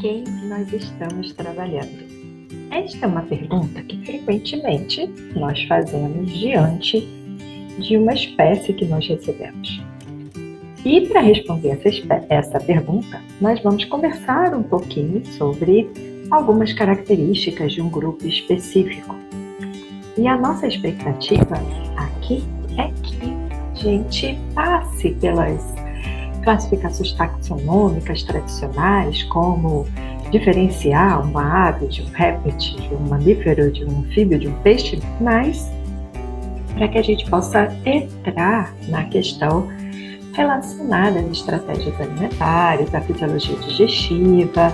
quem nós estamos trabalhando? Esta é uma pergunta que frequentemente nós fazemos diante de uma espécie que nós recebemos. E para responder essa pergunta, nós vamos conversar um pouquinho sobre algumas características de um grupo específico. E a nossa expectativa aqui é que a gente passe pelas classificações taxonômicas tradicionais, como diferenciar uma ave de um réptil, de um mamífero, de um anfíbio, de um peixe, mas para que a gente possa entrar na questão relacionada às estratégias alimentares, à fisiologia digestiva,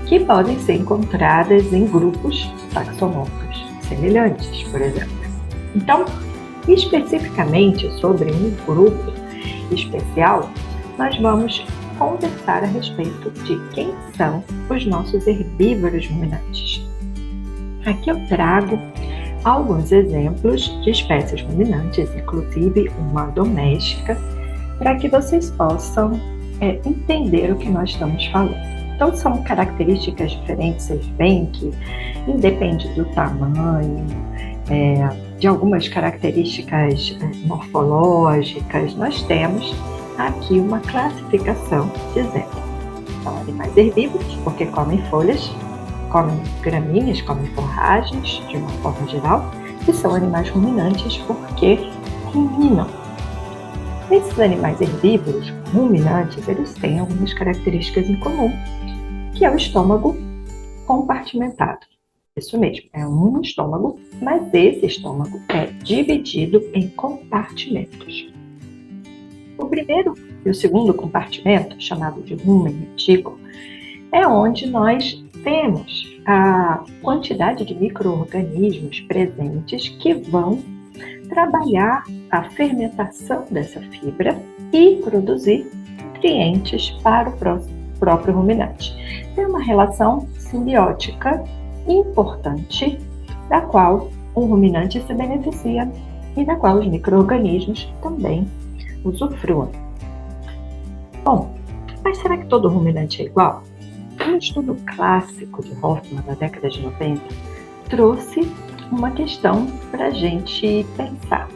que podem ser encontradas em grupos taxonômicos semelhantes, por exemplo. Então, especificamente sobre um grupo especial, nós vamos conversar a respeito de quem são os nossos herbívoros ruminantes. Aqui eu trago alguns exemplos de espécies ruminantes, inclusive uma doméstica, para que vocês possam entender o que nós estamos falando. Então, são características diferentes, vocês veem que independe do tamanho, de algumas características morfológicas, nós temos aqui uma classificação dizendo: são animais herbívoros, porque comem folhas, comem gramíneas, comem forragens, de uma forma geral, e são animais ruminantes porque ruminam. Esses animais herbívoros ruminantes, eles têm algumas características em comum, que é o estômago compartimentado. Isso mesmo, é um estômago, mas esse estômago é dividido em compartimentos. O primeiro e o segundo compartimento, chamado de rumen retículo, é onde nós temos a quantidade de micro-organismos presentes que vão trabalhar a fermentação dessa fibra e produzir nutrientes para o próprio ruminante. Tem uma relação simbiótica importante, da qual o ruminante se beneficia e da qual os micro-organismos também usufruam. Bom, mas será que todo ruminante é igual? Um estudo clássico de Hoffman, da década de 90, trouxe uma questão para a gente pensar.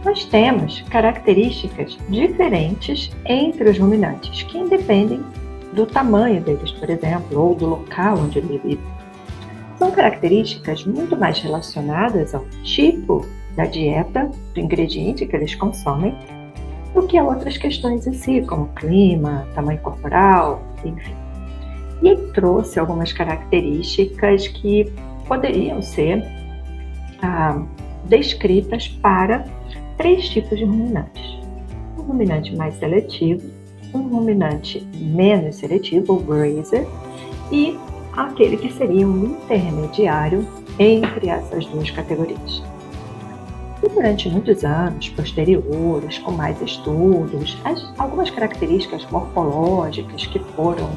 Nós temos características diferentes entre os ruminantes, que independem do tamanho deles, por exemplo, ou do local onde ele vive. São características muito mais relacionadas ao tipo da dieta, do ingrediente que eles consomem, do que a outras questões em si, como clima, tamanho corporal, enfim. E ele trouxe algumas características que poderiam ser descritas para 3 tipos de ruminantes. Um ruminante mais seletivo, um ruminante menos seletivo, ou grazer, e aquele que seria um intermediário entre essas 2 categorias. E durante muitos anos posteriores, com mais estudos, algumas características morfológicas que foram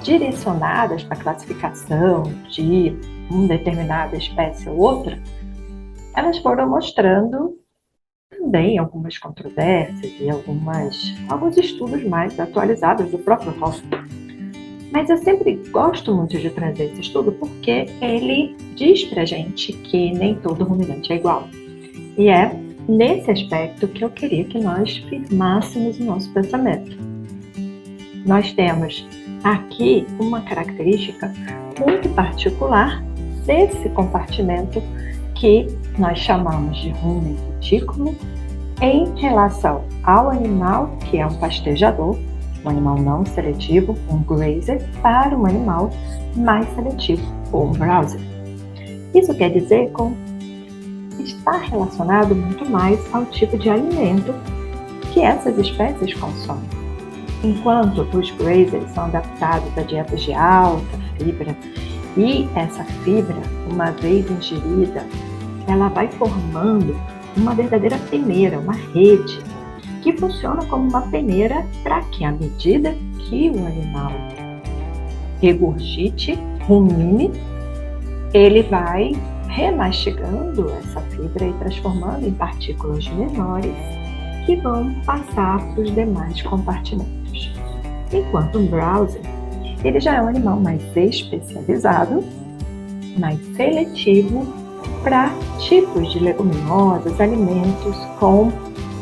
direcionadas para a classificação de uma determinada espécie ou outra, elas foram mostrando também algumas controvérsias e alguns estudos mais atualizados do próprio Hoffman. Mas eu sempre gosto muito de trazer esse estudo porque ele diz pra gente que nem todo ruminante é igual. E é nesse aspecto que eu queria que nós firmássemos o nosso pensamento. Nós temos aqui uma característica muito particular desse compartimento que nós chamamos de rumen retículo em relação ao animal que é um pastejador, um animal não seletivo, um grazer, para um animal mais seletivo, ou um browser. Isso quer dizer que está relacionado muito mais ao tipo de alimento que essas espécies consomem. Enquanto os grazers são adaptados a dietas de alta fibra, e essa fibra, uma vez ingerida, ela vai formando uma verdadeira peneira, uma rede, que funciona como uma peneira para que, à medida que o animal regurgite, rumine, ele vai remastigando essa fibra e transformando em partículas menores que vão passar para os demais compartimentos. Enquanto um browser, Ele já é um animal mais especializado, mais seletivo para tipos de leguminosas, alimentos com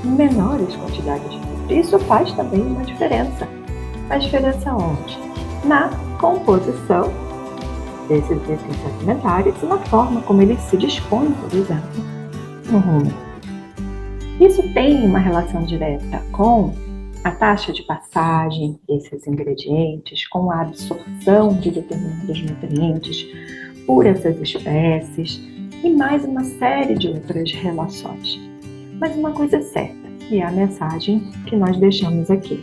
menores quantidades de fibra. Isso faz também uma diferença. A diferença onde? Na composição desses itens alimentares e na forma como eles se dispõem, por exemplo, no rumen. Isso tem uma relação direta com a taxa de passagem desses ingredientes, com a absorção de determinados nutrientes por essas espécies e mais uma série de outras relações. Mas uma coisa é certa, e é a mensagem que nós deixamos aqui.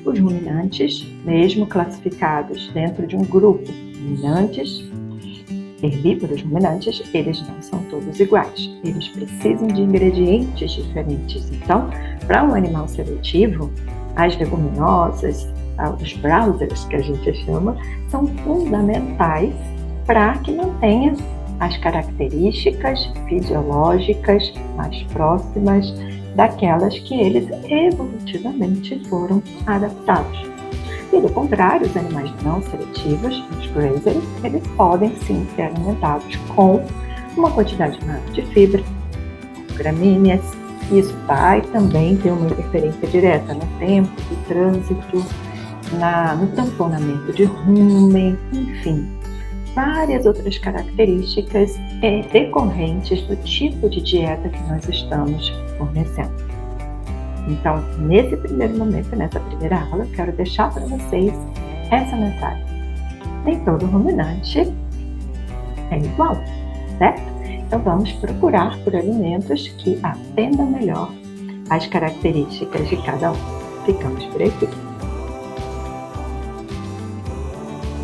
Os ruminantes, mesmo classificados dentro de um grupo ruminantes, herbívoros ruminantes, eles não são todos iguais. Eles precisam de ingredientes diferentes. Então, para um animal seletivo, as leguminosas, os browsers que a gente chama, são fundamentais para que mantenha as características fisiológicas mais próximas daquelas que eles evolutivamente foram adaptados. Pelo contrário, os animais não seletivos, os grazers, eles podem sim ser alimentados com uma quantidade maior de fibra, gramíneas. Isso vai também ter uma interferência direta no tempo de trânsito, no tamponamento de rumen, enfim, várias outras características decorrentes do tipo de dieta que nós estamos fornecendo. Então, nesse primeiro momento, nessa primeira aula, eu quero deixar para vocês essa mensagem. Nem todo ruminante é igual, certo? Então, vamos procurar por alimentos que atendam melhor às características de cada um. Ficamos por aqui.